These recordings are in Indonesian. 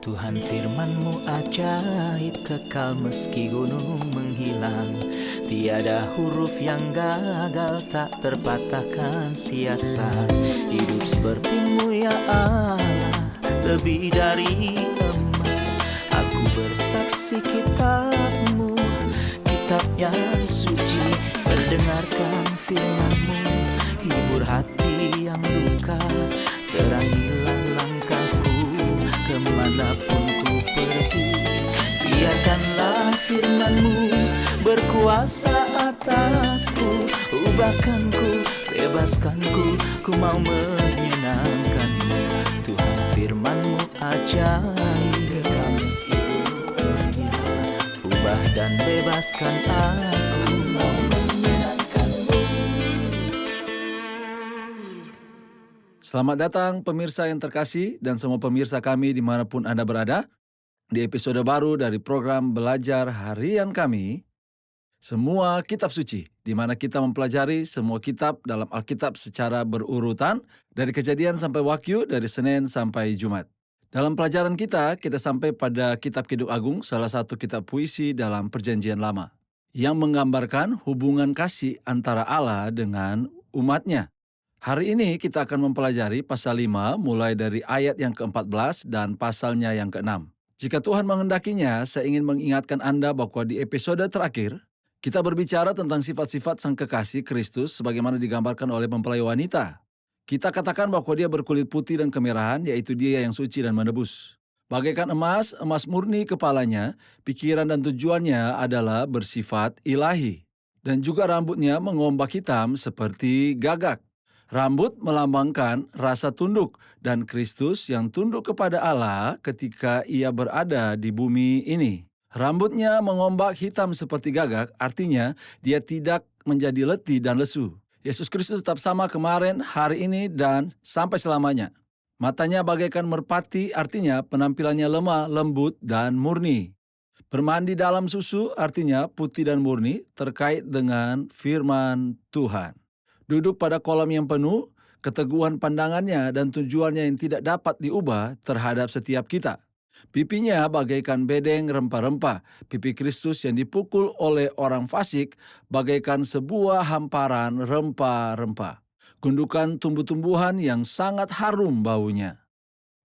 Tuhan firman-Mu ajaib, kekal meski gunung menghilang. Tiada huruf yang gagal, tak terpatahkan siasat. Hidup seperti-Mu ya Allah, lebih dari emas. Aku bersaksi kitab-Mu, kitab yang suci. Mendengarkan firman-Mu, hibur hati yang luka. Terangilah langkahku kemanapun ku pergi. Biarkanlah firman-Mu berkuasa atasku. Ubahkanku, bebaskanku, ku mau menyenangkan-Mu. Tuhan firman-Mu ajaib, kekal meski dunia. Ubah dan bebaskan aku, mau menyenangkan-Mu. Selamat datang pemirsa yang terkasih dan semua pemirsa kami dimanapun Anda berada. Di episode baru dari program Belajar Harian kami, Semua Kitab Suci, di mana kita mempelajari semua kitab dalam Alkitab secara berurutan, dari Kejadian sampai Wahyu, dari Senin sampai Jumat. Dalam pelajaran kita sampai pada Kitab Kidung Agung, salah satu kitab puisi dalam Perjanjian Lama, yang menggambarkan hubungan kasih antara Allah dengan umatnya. Hari ini kita akan mempelajari pasal 5 mulai dari ayat yang ke-14 dan pasalnya yang ke-6. Jika Tuhan menghendakinya, saya ingin mengingatkan Anda bahwa di episode terakhir, kita berbicara tentang sifat-sifat Sang Kekasih Kristus sebagaimana digambarkan oleh mempelai wanita. Kita katakan bahwa dia berkulit putih dan kemerahan, yaitu dia yang suci dan menebus. Bagaikan emas, emas murni kepalanya, pikiran dan tujuannya adalah bersifat ilahi. Dan juga rambutnya mengombak hitam seperti gagak. Rambut melambangkan rasa tunduk dan Kristus yang tunduk kepada Allah ketika ia berada di bumi ini. Rambutnya mengombak hitam seperti gagak, artinya dia tidak menjadi letih dan lesu. Yesus Kristus tetap sama kemarin, hari ini, dan sampai selamanya. Matanya bagaikan merpati, artinya penampilannya lemah, lembut, dan murni. Bermandi dalam susu, artinya putih dan murni, terkait dengan firman Tuhan. Duduk pada kolam yang penuh, keteguhan pandangannya dan tujuannya yang tidak dapat diubah terhadap setiap kita. Pipinya bagaikan bedeng rempah-rempah, pipi Kristus yang dipukul oleh orang fasik bagaikan sebuah hamparan rempah-rempah. Gundukan tumbuh-tumbuhan yang sangat harum baunya.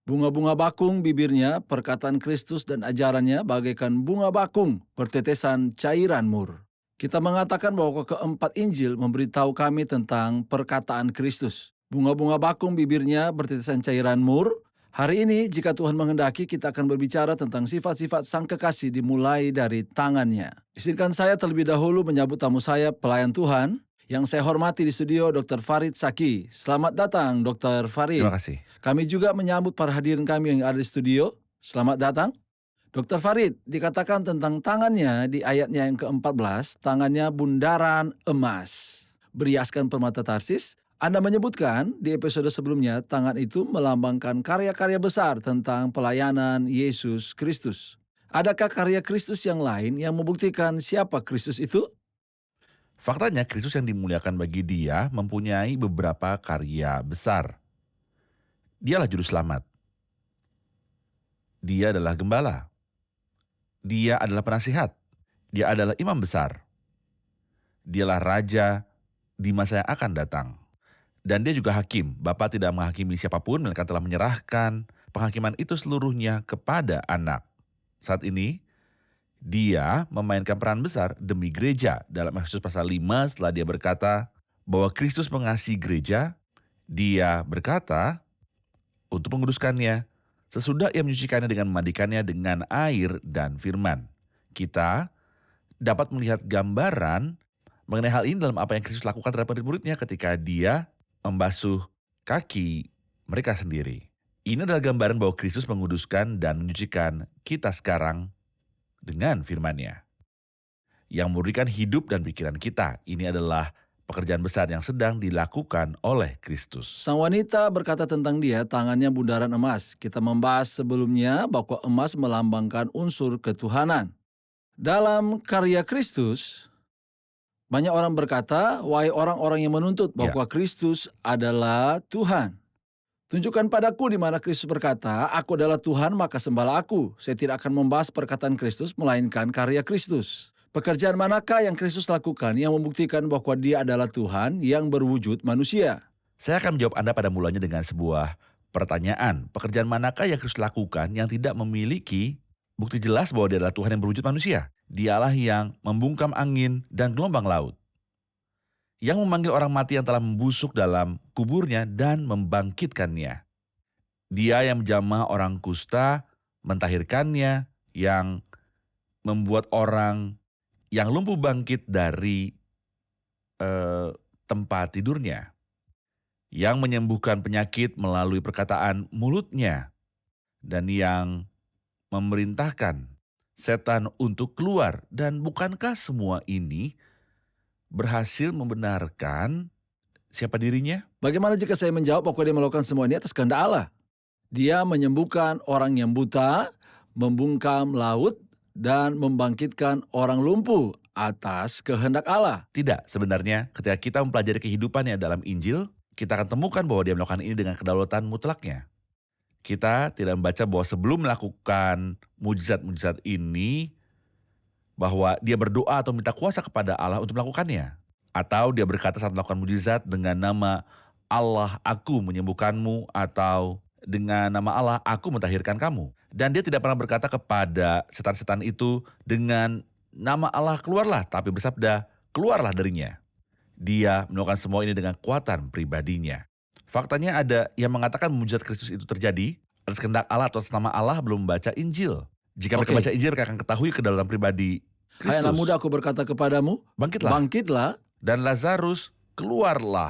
Bunga-bunga bakung bibirnya, perkataan Kristus dan ajarannya bagaikan bunga bakung bertetesan cairan mur. Kita mengatakan bahwa keempat Injil memberitahu kami tentang perkataan Kristus. Bunga-bunga bakung bibirnya bertetesan cairan mur. Hari ini jika Tuhan menghendaki kita akan berbicara tentang sifat-sifat Sang Kekasih dimulai dari tangannya. Izinkan saya terlebih dahulu menyambut tamu saya, pelayan Tuhan, yang saya hormati di studio Dr. Farid Saki. Selamat datang Dr. Farid. Terima kasih. Kami juga menyambut para hadirin kami yang ada di studio. Selamat datang. Dr. Farid, dikatakan tentang tangannya di ayatnya yang ke-14, tangannya bundaran emas, beriaskan permata Tarsis. Anda menyebutkan di episode sebelumnya, tangan itu melambangkan karya-karya besar tentang pelayanan Yesus Kristus. Adakah karya Kristus yang lain yang membuktikan siapa Kristus itu? Faktanya Kristus yang dimuliakan bagi dia mempunyai beberapa karya besar. Dialah juru selamat. Dia adalah gembala. Dia adalah penasihat. Dia adalah imam besar. Dialah raja di masa yang akan datang. Dan dia juga hakim. Bapa tidak menghakimi siapapun, melainkan telah menyerahkan penghakiman itu seluruhnya kepada anak. Saat ini, dia memainkan peran besar demi gereja. Dalam Efesus pasal 5 setelah dia berkata bahwa Kristus mengasihi gereja, dia berkata untuk menguduskannya, sesudah ia menyucikannya dengan memandikannya dengan air dan firman. Kita dapat melihat gambaran mengenai hal ini dalam apa yang Kristus lakukan terhadap murid-muridnya ketika dia membasuh kaki mereka sendiri. Ini adalah gambaran bahwa Kristus menguduskan dan menyucikan kita sekarang dengan firman-Nya, yang memberikan hidup dan pikiran kita. Ini adalah pekerjaan besar yang sedang dilakukan oleh Kristus. Sang wanita berkata tentang dia, tangannya bundaran emas. Kita membahas sebelumnya bahwa emas melambangkan unsur ketuhanan. Dalam karya Kristus, banyak orang berkata, wahai orang-orang yang menuntut bahwa Kristus adalah Tuhan. Tunjukkan padaku di mana Kristus berkata, "Aku adalah Tuhan, maka sembahlah aku." Saya tidak akan membahas perkataan Kristus, melainkan karya Kristus. Pekerjaan manakah yang Kristus lakukan yang membuktikan bahwa dia adalah Tuhan yang berwujud manusia? Saya akan menjawab Anda pada mulanya dengan sebuah pertanyaan. Pekerjaan manakah yang Kristus lakukan yang tidak memiliki bukti jelas bahwa dia adalah Tuhan yang berwujud manusia? Dialah yang membungkam angin dan gelombang laut. Yang memanggil orang mati yang telah membusuk dalam kuburnya dan membangkitkannya. Dia yang menjamah orang kusta, mentahirkannya, yang membuat orang yang lumpuh bangkit dari tempat tidurnya. Yang menyembuhkan penyakit melalui perkataan mulutnya. Dan yang memerintahkan setan untuk keluar. Dan bukankah semua ini berhasil membenarkan siapa dirinya? Bagaimana jika saya menjawab bahwa dia melakukan semua ini atas kehendak Allah? Dia menyembuhkan orang yang buta, membungkam laut, dan membangkitkan orang lumpuh atas kehendak Allah. Tidak, sebenarnya ketika kita mempelajari kehidupannya dalam Injil, kita akan temukan bahwa dia melakukan ini dengan kedaulatan mutlaknya. Kita tidak membaca bahwa sebelum melakukan mujizat-mujizat ini, bahwa dia berdoa atau minta kuasa kepada Allah untuk melakukannya. Atau dia berkata saat melakukan mujizat dengan nama Allah aku menyembuhkanmu, atau dengan nama Allah aku mentahirkan kamu. Dan dia tidak pernah berkata kepada setan-setan itu dengan nama Allah keluarlah, tapi bersabda keluarlah darinya. Dia melakukan semua ini dengan kekuatan pribadinya. Faktanya ada yang mengatakan mujizat Kristus itu terjadi atas kehendak Allah atau atas nama Allah belum membaca Injil. Jika mereka baca Injil, mereka akan ketahui kedaulatan pribadi Kristus. Hai anak muda, aku berkata kepadamu, bangkitlah. Dan Lazarus keluarlah.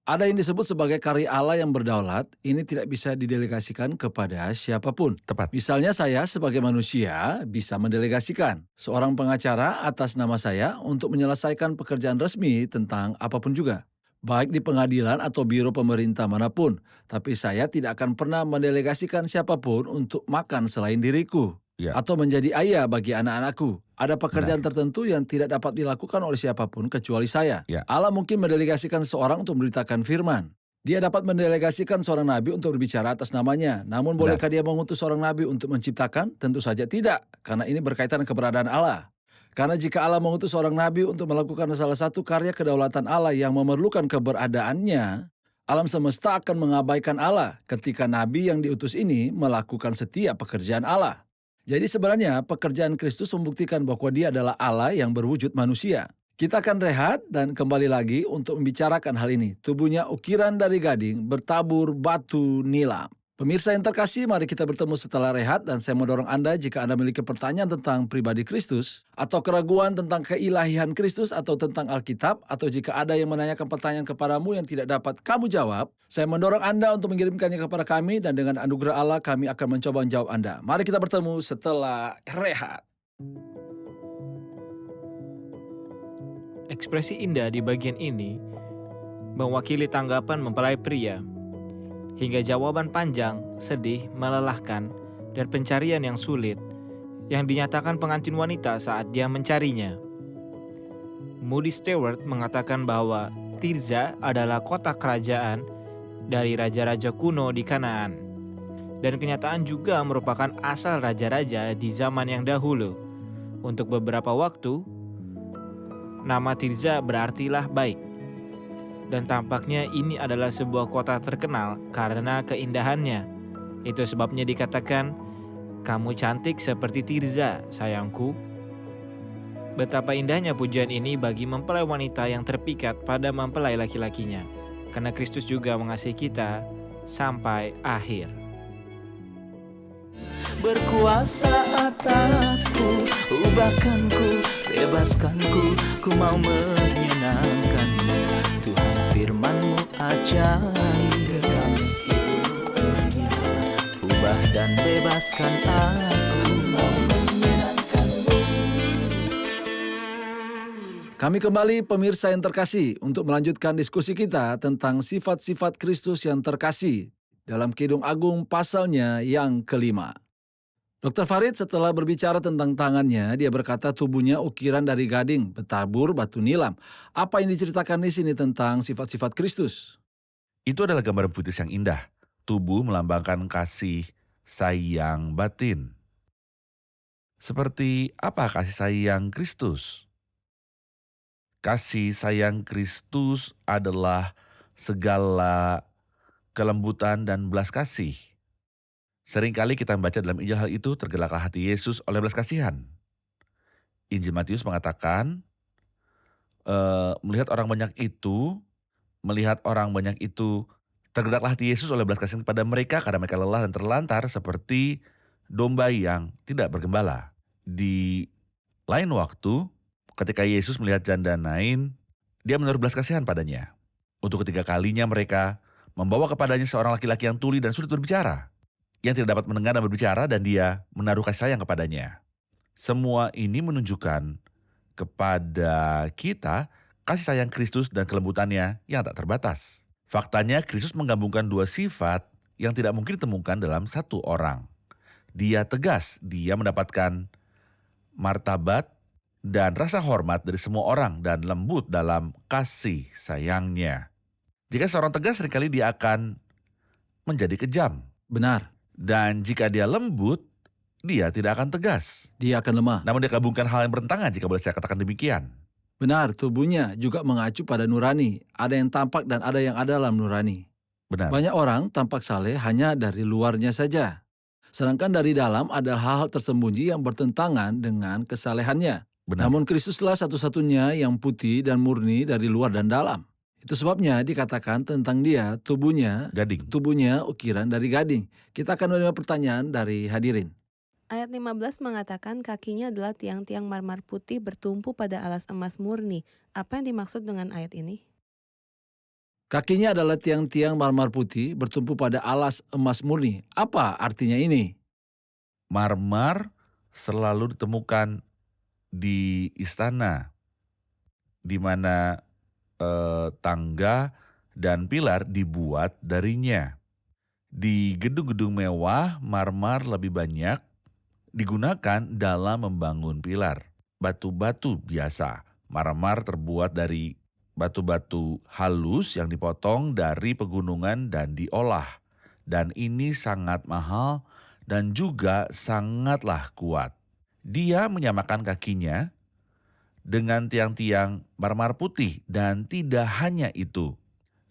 Ada yang disebut sebagai karya Allah yang berdaulat, ini tidak bisa didelegasikan kepada siapapun. Tepat. Misalnya saya sebagai manusia bisa mendelegasikan seorang pengacara atas nama saya untuk menyelesaikan pekerjaan resmi tentang apapun juga. Baik di pengadilan atau biro pemerintah manapun, tapi saya tidak akan pernah mendelegasikan siapapun untuk makan selain diriku. Ya. Atau menjadi ayah bagi anak-anakku. Ada pekerjaan tertentu yang tidak dapat dilakukan oleh siapapun kecuali saya. Ya. Allah mungkin mendelegasikan seorang untuk memberitakan firman. Dia dapat mendelegasikan seorang nabi untuk berbicara atas namanya. Namun bolehkah dia mengutus seorang nabi untuk menciptakan? Tentu saja tidak, karena ini berkaitan keberadaan Allah. Karena jika Allah mengutus seorang nabi untuk melakukan salah satu karya kedaulatan Allah yang memerlukan keberadaannya, alam semesta akan mengabaikan Allah ketika nabi yang diutus ini melakukan setiap pekerjaan Allah. Jadi sebenarnya pekerjaan Kristus membuktikan bahwa dia adalah Allah yang berwujud manusia. Kita akan rehat dan kembali lagi untuk membicarakan hal ini. Tubuhnya ukiran dari gading, bertabur batu nilam. Pemirsa yang terkasih, mari kita bertemu setelah rehat dan saya mendorong Anda jika Anda memiliki pertanyaan tentang pribadi Kristus atau keraguan tentang keilahian Kristus atau tentang Alkitab, atau jika ada yang menanyakan pertanyaan kepadamu yang tidak dapat kamu jawab, saya mendorong Anda untuk mengirimkannya kepada kami dan dengan anugerah Allah kami akan mencoba menjawab Anda. Mari kita bertemu setelah rehat. Ekspresi indah di bagian ini mewakili tanggapan mempelai pria hingga jawaban panjang, sedih, melelahkan, dan pencarian yang sulit yang dinyatakan pengantin wanita saat dia mencarinya. Moody Stewart mengatakan bahwa Tirza adalah kota kerajaan dari raja-raja kuno di Kanaan, dan kenyataan juga merupakan asal raja-raja di zaman yang dahulu. Untuk beberapa waktu, nama Tirza berartilah baik. Dan tampaknya ini adalah sebuah kota terkenal karena keindahannya. Itu sebabnya dikatakan, "Kamu cantik seperti Tirza, sayangku." Betapa indahnya pujian ini bagi mempelai wanita yang terpikat pada mempelai laki-lakinya. Karena Kristus juga mengasihi kita sampai akhir. Berkuasa atasku, ubahkanku, bebaskanku, ku mau menyenangkanmu. Tuhan firman-Mu ajaib, kekal seluruhnya. Ubah dan bebaskan aku, mau menyenangkan-Mu. Kami kembali pemirsa yang terkasih untuk melanjutkan diskusi kita tentang sifat-sifat Kristus yang terkasih dalam Kidung Agung pasalnya yang kelima. Dr. Farid setelah berbicara tentang tangannya, dia berkata tubuhnya ukiran dari gading, bertabur batu nilam. Apa yang diceritakan di sini tentang sifat-sifat Kristus? Itu adalah gambaran puitis yang indah. Tubuh melambangkan kasih sayang batin. Seperti apa kasih sayang Kristus? Kasih sayang Kristus adalah segala kelembutan dan belas kasih. Seringkali kita membaca dalam Injil hal itu, tergeraklah hati Yesus oleh belas kasihan. Injil Matius mengatakan, melihat orang banyak itu, tergeraklah hati Yesus oleh belas kasihan kepada mereka karena mereka lelah dan terlantar seperti domba yang tidak bergembala. Di lain waktu, ketika Yesus melihat janda Nain, dia menaruh belas kasihan padanya. Untuk ketiga kalinya mereka membawa kepadanya seorang laki-laki yang tuli dan sulit berbicara, yang tidak dapat mendengar dan berbicara, dan dia menaruh kasih sayang kepadanya. Semua ini menunjukkan kepada kita kasih sayang Kristus dan kelembutannya yang tak terbatas. Faktanya Kristus menggabungkan dua sifat yang tidak mungkin ditemukan dalam satu orang. Dia tegas, dia mendapatkan martabat dan rasa hormat dari semua orang dan lembut dalam kasih sayangnya. Jika seorang tegas, seringkali dia akan menjadi kejam. Benar, Dan jika dia lembut, dia tidak akan tegas. dia akan lemah. Namun dia gabungkan hal yang bertentangan jika boleh saya katakan demikian. Benar, tubuhnya juga mengacu pada nurani. Ada yang tampak dan ada yang ada dalam nurani. Benar. Banyak orang tampak saleh hanya dari luarnya saja. Sedangkan dari dalam ada hal-hal tersembunyi yang bertentangan dengan kesalehannya. Benar. Namun Kristuslah satu-satunya yang putih dan murni dari luar dan dalam. Itu sebabnya dikatakan tentang dia, tubuhnya ukiran dari gading. Kita akan menerima pertanyaan dari hadirin. Ayat 15 mengatakan kakinya adalah tiang-tiang marmer putih bertumpu pada alas emas murni. Apa yang dimaksud dengan ayat ini? Kakinya adalah tiang-tiang marmer putih bertumpu pada alas emas murni. Apa artinya ini? Marmer selalu ditemukan di istana, di mana tangga dan pilar dibuat darinya. Di gedung-gedung mewah, marmer lebih banyak digunakan dalam membangun pilar. Batu-batu biasa, marmer terbuat dari batu-batu halus yang dipotong dari pegunungan dan diolah. Dan ini sangat mahal dan juga sangatlah kuat. Dia menyamakan kakinya dengan tiang-tiang marmer putih, dan tidak hanya itu,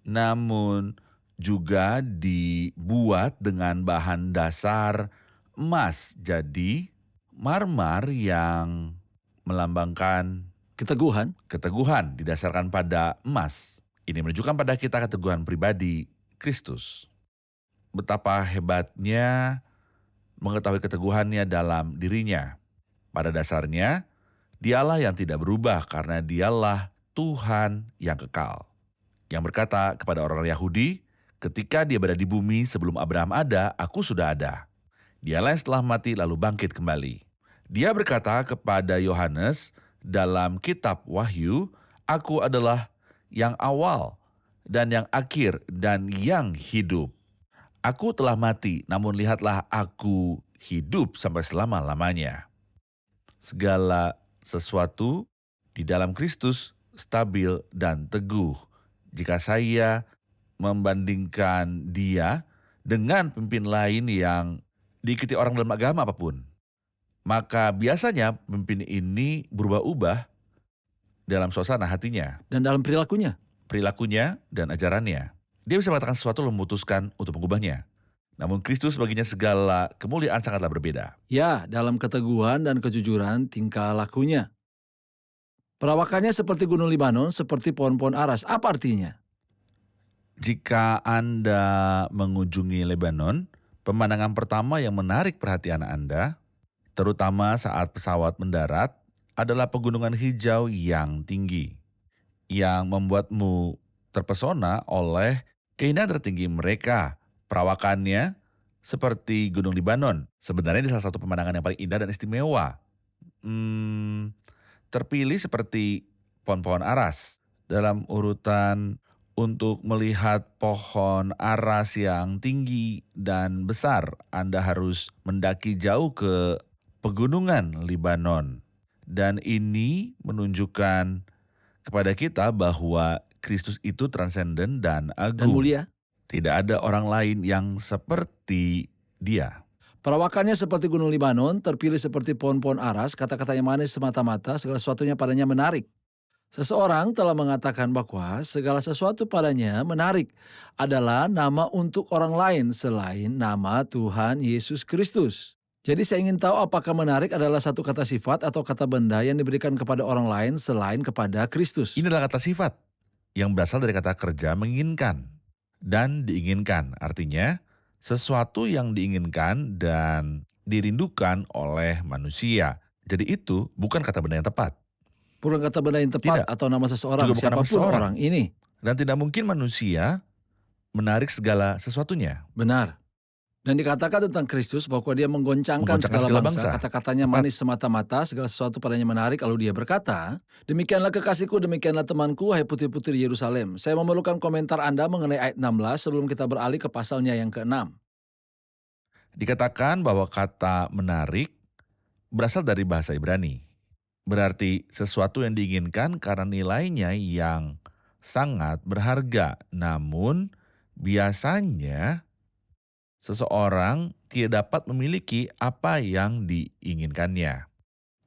namun juga dibuat dengan bahan dasar emas. Jadi marmer yang melambangkan keteguhan didasarkan pada emas. Ini menunjukkan pada kita keteguhan pribadi Kristus. Betapa hebatnya mengetahui keteguhannya dalam dirinya. Pada dasarnya, dialah yang tidak berubah karena dialah Tuhan yang kekal. Yang berkata kepada orang Yahudi, ketika dia berada di bumi sebelum Abraham ada, aku sudah ada. Dialah yang setelah mati lalu bangkit kembali. Dia berkata kepada Yohanes dalam kitab Wahyu, aku adalah yang awal dan yang akhir dan yang hidup. Aku telah mati, namun lihatlah aku hidup sampai selama-lamanya. Segala sesuatu di dalam Kristus stabil dan teguh. Jika saya membandingkan dia dengan pemimpin lain yang diikuti orang dalam agama apapun, maka biasanya pemimpin ini berubah-ubah dalam suasana hatinya, Dan dalam perilakunya. dan ajarannya. Dia bisa mengatakan sesuatu lalu memutuskan untuk mengubahnya. Namun Kristus baginya segala kemuliaan sangatlah berbeda. Ya, dalam keteguhan dan kejujuran tingkah lakunya. Perawakannya seperti gunung Libanon, seperti pohon-pohon aras. Apa artinya? Jika Anda mengunjungi Lebanon, pemandangan pertama yang menarik perhatian Anda, terutama saat pesawat mendarat, adalah pegunungan hijau yang tinggi, yang membuatmu terpesona oleh keindahan tertinggi mereka. Perawakannya seperti gunung Libanon. Sebenarnya ini salah satu pemandangan yang paling indah dan istimewa. Terpilih seperti pohon-pohon aras. Dalam urutan untuk melihat pohon aras yang tinggi dan besar, Anda harus mendaki jauh ke pegunungan Libanon. Dan ini menunjukkan kepada kita bahwa Kristus itu transenden dan agung. Dan mulia. Tidak ada orang lain yang seperti dia. Perawakannya seperti gunung Libanon, terpilih seperti pohon-pohon aras, kata-katanya manis semata-mata, segala sesuatunya padanya menarik. Seseorang telah mengatakan bahwa segala sesuatu padanya menarik adalah nama untuk orang lain selain nama Tuhan Yesus Kristus. Jadi saya ingin tahu apakah menarik adalah satu kata sifat atau kata benda yang diberikan kepada orang lain selain kepada Kristus. Ini adalah kata sifat yang berasal dari kata kerja menginginkan dan diinginkan. Artinya sesuatu yang diinginkan dan dirindukan oleh manusia. Jadi itu bukan kata benda yang tepat. Bukan kata benda yang tepat Tidak. atau nama seseorang, Juga bukan nama siapapun seseorang. orang ini. Dan tidak mungkin manusia menarik segala sesuatunya. Benar. Dan dikatakan tentang Kristus bahwa dia menggoncangkan segala bangsa. Kata-katanya Tepat. manis semata-mata, segala sesuatu padanya menarik. Lalu dia berkata, demikianlah kekasihku, demikianlah temanku, hai putri-putri Yerusalem. Saya memerlukan komentar Anda mengenai ayat 16 sebelum kita beralih ke pasalnya yang ke-6. Dikatakan bahwa kata menarik berasal dari bahasa Ibrani. Berarti sesuatu yang diinginkan karena nilainya yang sangat berharga. Namun biasanya seseorang tidak dapat memiliki apa yang diinginkannya.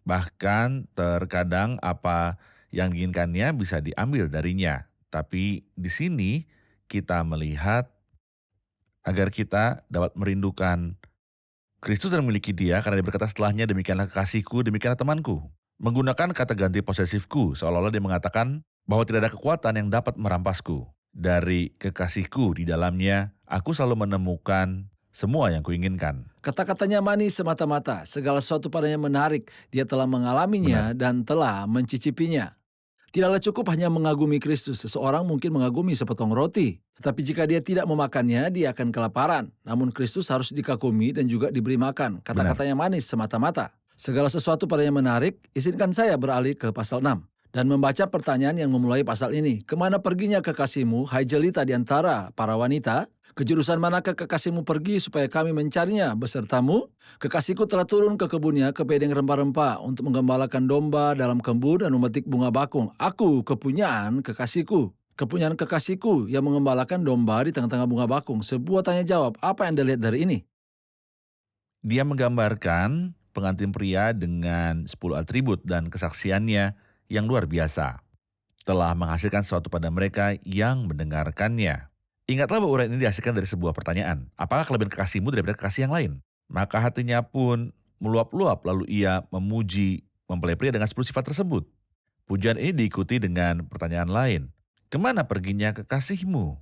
Bahkan terkadang apa yang diinginkannya bisa diambil darinya. Tapi di sini kita melihat agar kita dapat merindukan Kristus dan memiliki dia karena dia berkata setelahnya, demikianlah kekasihku, demikianlah temanku. Menggunakan kata ganti posesifku, seolah-olah dia mengatakan bahwa tidak ada kekuatan yang dapat merampasku. Dari kekasihku di dalamnya, aku selalu menemukan semua yang kuinginkan. Kata-katanya manis semata-mata, segala sesuatu padanya menarik. Dia telah mengalaminya dan telah mencicipinya. Tidaklah cukup hanya mengagumi Kristus. Seseorang mungkin mengagumi sepotong roti. Tetapi jika dia tidak memakannya, dia akan kelaparan. Namun Kristus harus dikagumi dan juga diberi makan. Kata-katanya manis semata-mata. Segala sesuatu padanya menarik. Izinkan saya beralih ke pasal 6. Dan membaca pertanyaan yang memulai pasal ini. Kemana perginya kekasihmu, hai jelita di antara para wanita? Ke jurusan manakah kekasihmu pergi supaya kami mencarinya besertamu? Kekasihku telah turun ke kebunnya, ke bedeng rempah-rempah untuk menggembalakan domba dalam kebun dan memetik bunga bakung. Aku kepunyaan kekasihku. Kepunyaan kekasihku yang mengembalakan domba di tengah-tengah bunga bakung. Sebuah tanya jawab, apa yang Anda lihat dari ini? Dia menggambarkan pengantin pria dengan 10 atribut dan kesaksiannya yang luar biasa. Telah menghasilkan sesuatu pada mereka yang mendengarkannya. Ingatlah bahwa uraian ini dihasilkan dari sebuah pertanyaan. Apakah kelebihan kekasihmu daripada kekasih yang lain? Maka hatinya pun meluap-luap lalu ia memuji mempelai pria dengan 10 sifat tersebut. Pujian ini diikuti dengan pertanyaan lain. Kemana perginya kekasihmu?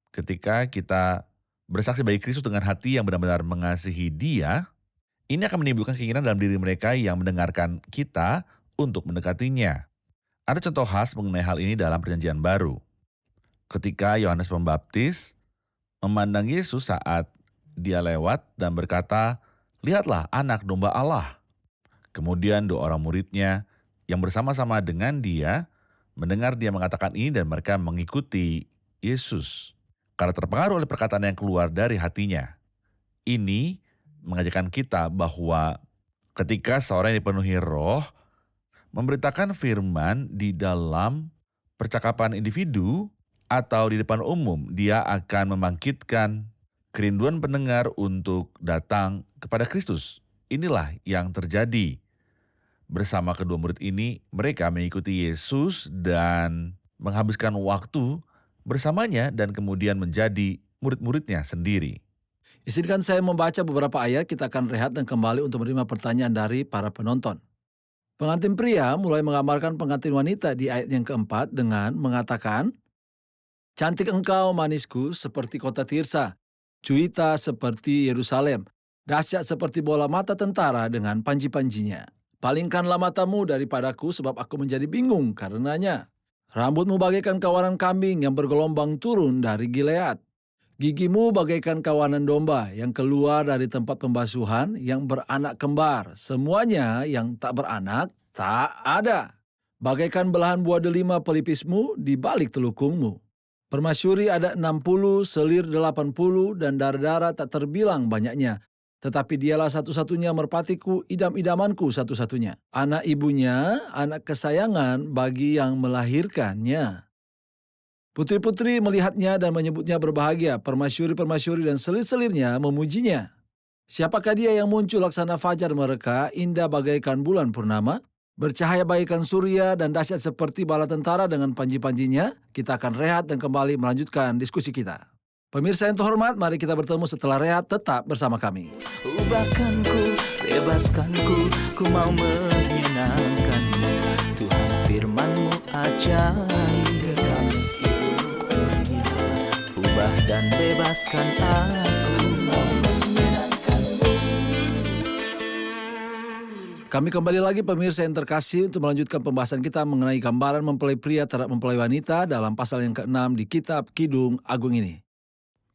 Ketika kita bersaksi bagi Kristus dengan hati yang benar-benar mengasihi Dia, ini akan menimbulkan keinginan dalam diri mereka yang mendengarkan kita untuk mendekatinya. Ada contoh khas mengenai hal ini dalam Perjanjian Baru. Ketika Yohanes Pembaptis memandang Yesus saat dia lewat dan berkata, "Lihatlah anak domba Allah." Kemudian dua orang muridnya yang bersama-sama dengan dia mendengar dia mengatakan ini dan mereka mengikuti Yesus. Karena terpengaruh oleh perkataan yang keluar dari hatinya. Ini mengajarkan kita bahwa ketika seorang yang dipenuhi roh, memberitakan firman di dalam percakapan individu atau di depan umum, dia akan membangkitkan kerinduan pendengar untuk datang kepada Kristus. Inilah yang terjadi. Bersama kedua murid ini, mereka mengikuti Yesus dan menghabiskan waktu bersamanya dan kemudian menjadi murid-muridnya sendiri. Izinkan saya membaca beberapa ayat, kita akan rehat dan kembali untuk menerima pertanyaan dari para penonton. Pengantin pria mulai menggambarkan pengantin wanita di ayat yang keempat dengan mengatakan, "Cantik engkau manisku seperti kota Tirsa, cuita seperti Yerusalem, dahsyat seperti bola mata tentara dengan panji-panjinya. Palingkanlah matamu daripadaku sebab aku menjadi bingung karenanya. Rambutmu bagaikan kawanan kambing yang bergelombang turun dari Gilead. Gigimu bagaikan kawanan domba yang keluar dari tempat pembasuhan yang beranak kembar. Semuanya yang tak beranak tak ada. Bagaikan belahan buah delima pelipismu di balik telukungmu. Permasyuri ada 60, selir 80, dan darah-darah tak terbilang banyaknya. Tetapi dialah satu-satunya merpatiku, idam-idamanku satu-satunya. Anak ibunya, anak kesayangan bagi yang melahirkannya." Putri-putri melihatnya dan menyebutnya berbahagia. Permasyuri-permasyuri dan selir-selirnya memujinya. Siapakah dia yang muncul laksana fajar mereka, indah bagaikan bulan purnama, bercahaya bagaikan surya dan dahsyat seperti bala tentara dengan panji-panjinya? Kita akan rehat dan kembali melanjutkan diskusi kita. Pemirsa yang terhormat, mari kita bertemu setelah rehat, tetap bersama kami. Ubahkanku, bebaskanku, ku mau menyenangkanmu. Tuhan firman-Mu ajaib, kekal seluruhnya. Ubah dan bebaskan aku, mau menyenangkanmu. Kami kembali lagi pemirsa yang terkasih untuk melanjutkan pembahasan kita mengenai gambaran mempelai pria terhadap mempelai wanita dalam pasal yang ke-6 di kitab Kidung Agung ini.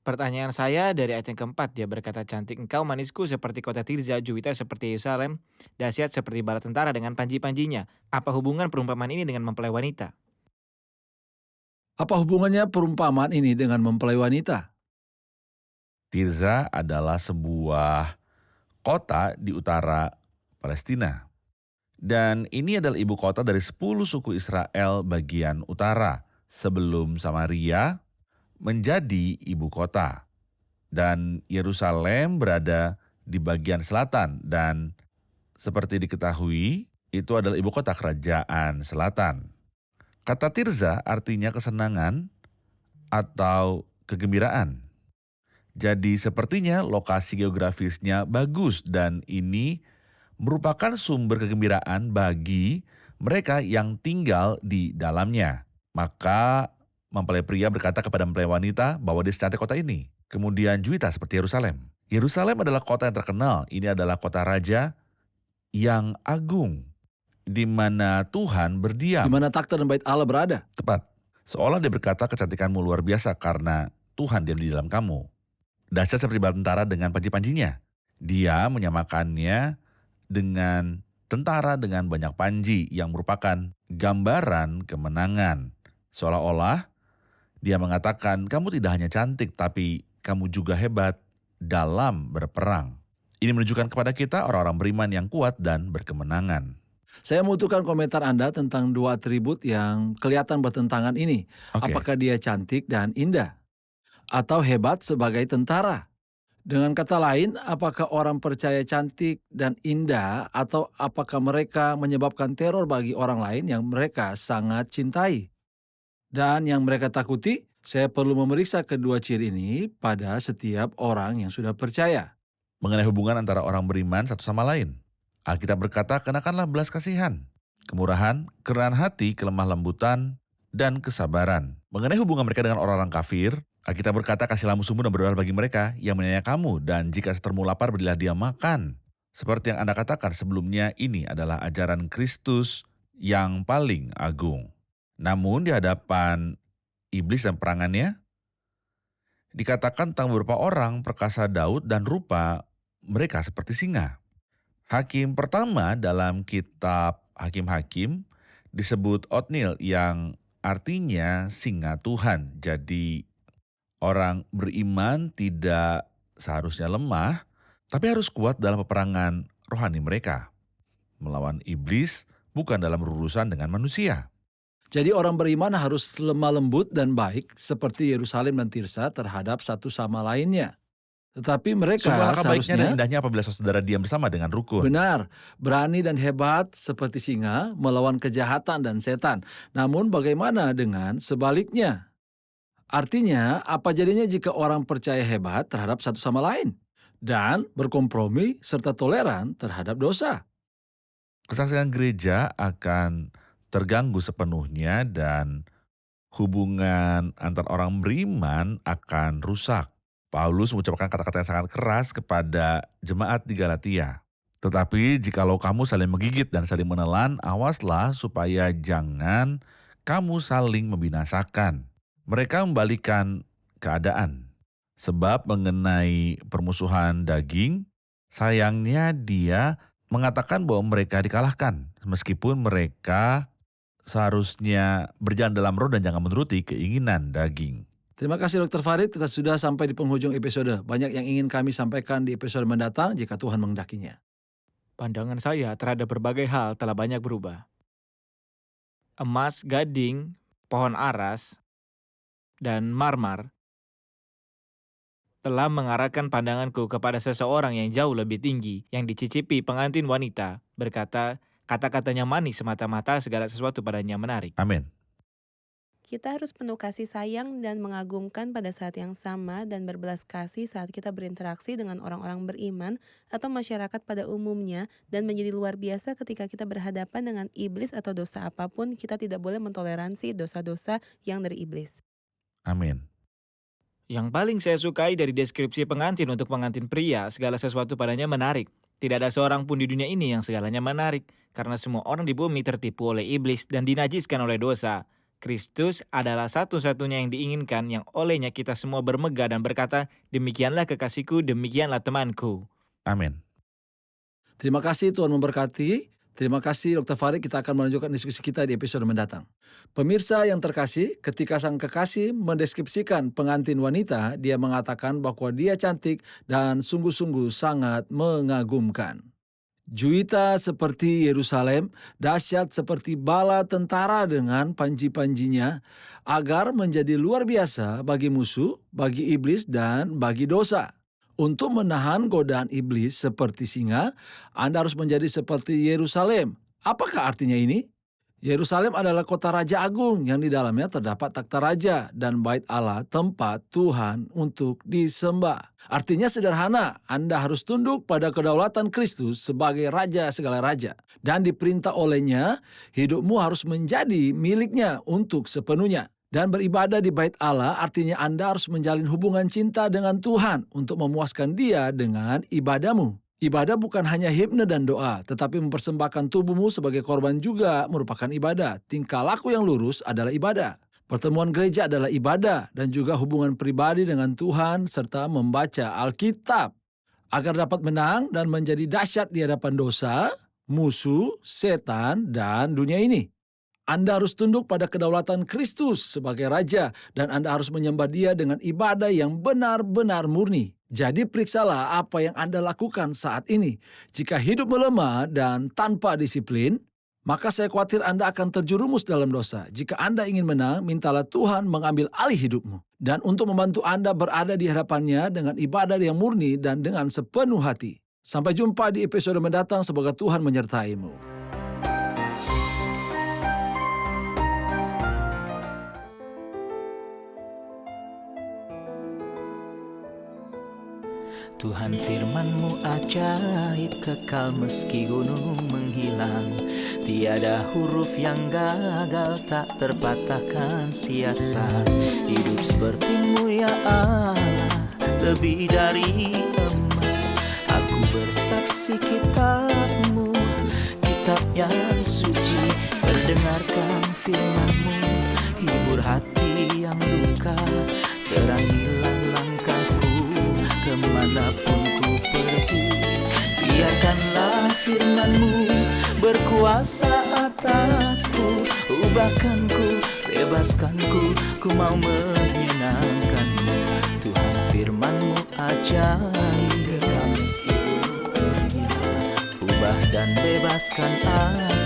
Pertanyaan saya dari ayat yang keempat, dia berkata, cantik engkau manisku seperti kota Tirza, Juwita seperti Yerusalem, dahsyat seperti bala tentara dengan panji-panjinya. Apa hubungan perumpamaan ini dengan mempelai wanita? Apa hubungannya perumpamaan ini dengan mempelai wanita? Tirza adalah sebuah kota di utara Palestina. Dan ini adalah ibu kota dari 10 suku Israel bagian utara sebelum Samaria menjadi ibu kota. Dan Yerusalem berada di bagian selatan dan seperti diketahui itu adalah ibu kota kerajaan selatan. Kata Tirza artinya kesenangan atau kegembiraan. Jadi sepertinya lokasi geografisnya bagus dan ini merupakan sumber kegembiraan bagi mereka yang tinggal di dalamnya. Maka mempelai pria berkata kepada mempelai wanita bahwa dia secantik kota ini. Kemudian Juwita seperti Yerusalem. Yerusalem adalah kota yang terkenal. Ini adalah kota raja yang agung, di mana Tuhan berdiam. Di mana takhta dan bait Allah berada. Tepat. Seolah dia berkata kecantikanmu luar biasa karena Tuhan diam di dalam kamu. Dahsyat seperti bala tentara dengan panji-panjinya. Dia menyamakannya dengan tentara dengan banyak panji yang merupakan gambaran kemenangan. Seolah-olah dia mengatakan kamu tidak hanya cantik tapi kamu juga hebat dalam berperang. Ini menunjukkan kepada kita orang-orang beriman yang kuat dan berkemenangan. Saya membutuhkan komentar Anda tentang dua atribut yang kelihatan bertentangan ini. Oke. Apakah dia cantik dan indah? Atau hebat sebagai tentara? Dengan kata lain, apakah orang percaya cantik dan indah atau apakah mereka menyebabkan teror bagi orang lain yang mereka sangat cintai? Dan yang mereka takuti, saya perlu memeriksa kedua ciri ini pada setiap orang yang sudah percaya. Mengenai hubungan antara orang beriman satu sama lain. Alkitab berkata, kenakanlah belas kasihan, kemurahan, kerelaan hati, kelemah lembutan, dan kesabaran. Mengenai hubungan mereka dengan orang-orang kafir, Alkitab berkata, kasihilah musuhmu dan berdoalah bagi mereka yang menganiaya kamu, dan jika setermu lapar, berilah dia makan. Seperti yang Anda katakan sebelumnya, ini adalah ajaran Kristus yang paling agung. Namun di hadapan iblis dan perangannya, dikatakan tentang beberapa orang perkasa Daud dan rupa mereka seperti singa. Hakim pertama dalam kitab Hakim-Hakim disebut Otniel yang artinya singa Tuhan. Jadi orang beriman tidak seharusnya lemah, tapi harus kuat dalam peperangan rohani mereka. Melawan iblis bukan dalam urusan dengan manusia. Jadi orang beriman harus lemah lembut dan baik seperti Yerusalem dan Tirsa terhadap satu sama lainnya. Tetapi mereka Sungguh alangkah baiknya dan seharusnya indahnya apabila saudara diam bersama dengan rukun. benar, berani dan hebat seperti singa melawan kejahatan dan setan. Namun bagaimana dengan sebaliknya? Artinya, apa jadinya jika orang percaya hebat terhadap satu sama lain dan berkompromi serta toleran terhadap dosa? Kesaksian gereja akan terganggu sepenuhnya dan hubungan antar orang beriman akan rusak. Paulus mengucapkan kata-kata yang sangat keras kepada jemaat di Galatia. Tetapi jikalau kamu saling menggigit dan saling menelan, awaslah supaya jangan kamu saling membinasakan. Mereka membalikan keadaan. Sebab mengenai permusuhan daging, sayangnya dia mengatakan bahwa mereka dikalahkan. Meskipun mereka seharusnya berjalan dalam roh dan jangan menuruti keinginan daging. Terima kasih Dr. Farid, kita sudah sampai di penghujung episode. Banyak yang ingin kami sampaikan di episode mendatang jika Tuhan menghendakinya. Pandangan saya terhadap berbagai hal telah banyak berubah. Emas, gading, pohon aras, dan marmar telah mengarahkan pandanganku kepada seseorang yang jauh lebih tinggi yang dicicipi pengantin wanita, berkata, kata-katanya manis semata-mata, segala sesuatu padanya menarik. Amin. Kita harus penuh kasih sayang dan mengagumkan pada saat yang sama dan berbelas kasih saat kita berinteraksi dengan orang-orang beriman atau masyarakat pada umumnya, dan menjadi luar biasa ketika kita berhadapan dengan iblis atau dosa apapun. Kita tidak boleh mentoleransi dosa-dosa yang dari iblis. Amin. Yang paling saya sukai dari deskripsi pengantin untuk pengantin pria, segala sesuatu padanya menarik. Tidak ada seorang pun di dunia ini yang segalanya menarik, karena semua orang di bumi tertipu oleh iblis dan dinajiskan oleh dosa. Kristus adalah satu-satunya yang diinginkan, yang olehnya kita semua bermegah dan berkata, demikianlah kekasihku, demikianlah temanku. Amin. Terima kasih, Tuhan memberkati. Terima kasih Dr. Farid, kita akan melanjutkan diskusi kita di episode mendatang. Pemirsa yang terkasih, ketika sang kekasih mendeskripsikan pengantin wanita, dia mengatakan bahwa dia cantik dan sungguh-sungguh sangat mengagumkan. Juwita seperti Yerusalem, dahsyat seperti bala tentara dengan panji-panjinya, agar menjadi luar biasa bagi musuh, bagi iblis, dan bagi dosa. Untuk menahan godaan iblis seperti singa, Anda harus menjadi seperti Yerusalem. Apakah artinya ini? Yerusalem adalah kota raja agung yang di dalamnya terdapat takhta raja dan bait Allah, tempat Tuhan untuk disembah. Artinya sederhana, Anda harus tunduk pada kedaulatan Kristus sebagai raja segala raja. Dan diperintah olehnya, hidupmu harus menjadi miliknya untuk sepenuhnya. Dan beribadah di bait Allah artinya Anda harus menjalin hubungan cinta dengan Tuhan untuk memuaskan Dia dengan ibadahmu. Ibadah bukan hanya himne dan doa, tetapi mempersembahkan tubuhmu sebagai korban juga merupakan ibadah. Tingkah laku yang lurus adalah ibadah. Pertemuan gereja adalah ibadah dan juga hubungan pribadi dengan Tuhan serta membaca Alkitab. Agar dapat menang dan menjadi dahsyat di hadapan dosa, musuh, setan, dan dunia ini. Anda harus tunduk pada kedaulatan Kristus sebagai Raja dan Anda harus menyembah Dia dengan ibadah yang benar-benar murni. Jadi periksalah apa yang Anda lakukan saat ini. Jika hidup melemah dan tanpa disiplin, maka saya khawatir Anda akan terjerumus dalam dosa. Jika Anda ingin menang, mintalah Tuhan mengambil alih hidupmu. Dan untuk membantu Anda berada di hadapannya dengan ibadah yang murni dan dengan sepenuh hati. Sampai jumpa di episode mendatang, semoga Tuhan menyertaimu. Tuhan firman-Mu ajaib, kekal meski gunung menghilang. Tiada huruf yang gagal, tak terpatahkan siasat. Hidup seperti-Mu ya Allah, lebih dari emas. Aku bersaksi kitab-Mu, kitab yang suci. Mendengarkan firman-Mu, hibur hati yang luka. Terangilah langkahku kemanapun ku pergi. Biarkanlah firman-Mu berkuasa atasku. Ubahkanku, bebaskanku, ku mau menyenangkan-Mu. Tuhan firman-Mu ajaib, ubah dan bebaskan aku.